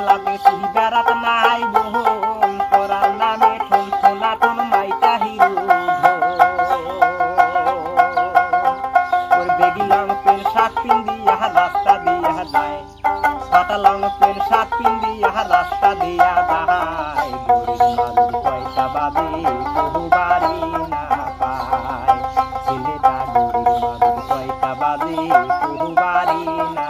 কামলা বেশি বেড়াত নাই বোন পরার নামে ঠন ঠোনা ঠন মাইটা হিরু ওর বেগি লং পেন শার্ট পিন্দিয়া রাস্তা দিয়া যায় পাতা লং পেন শার্ট পিন্দিয়া রাস্তা দিয়া যায় গরিব মানুষ পয়সা বাদে বহু বাড়ি না পায় ছেলেটা গরিব মানুষ পয়সা বাদে বহু বাড়ি না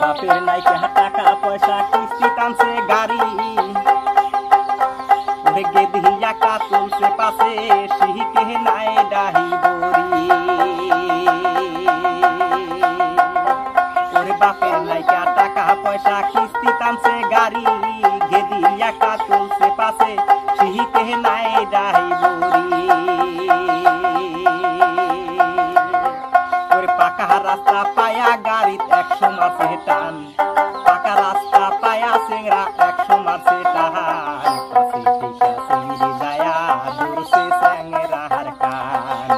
বাপের নাই টাকা পয়সা কিস্তি টানছে গাড়ি ভেগে দিয়া কাতুলছে পাশে সিহিকে নাই ডাহি বড়ি ওরে বাপের নাই টাকা পয়সা কিস্তি টানছে গাড়ি গেদিয়া কাতুলছে পাশে সিহিকে নাই ডাহি বড়ি ওরে পাকা রাস্তা পায়া গাড়ি 100 মাসে টান পাকা রাস্তা পায়া সিংরা 100 মাসে টান পাশে টিকা সিংরি যায়া দূরছে স্যাংরার কান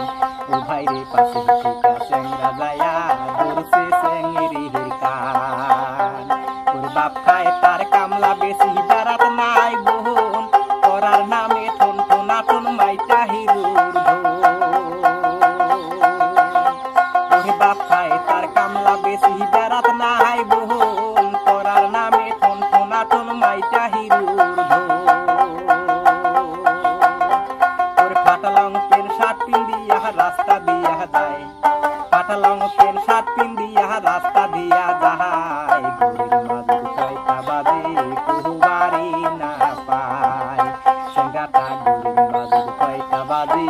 ও ভাই রে পাশে টিকা স্যাংরা যায়া দূরছে স্যাংরির কান ওর বাপ খায় তার কামলা বেশি বেড়াত নাই বোন পরার নামে ঠন ঠোনা ঠন মাইটা হিরুর ওর বাপ খায় তার কামলা বেশি বেড়াত নাই বোন পরার নামে ঠন ঠোনা ঠন মাইটা হিরুর ওর ফাটা লং পেন শার্ট পিন্দিয়া রাস্তা দিয়া যায় ফাটা লং পেন শার্ট পিন্দিয়া রাস্তা দিয়া যায় গরিব মানুষ পয়সা বাদে বহু বাড়ি না পায় সেঙ্গাটা গরিব মানুষ পয়সা বাদে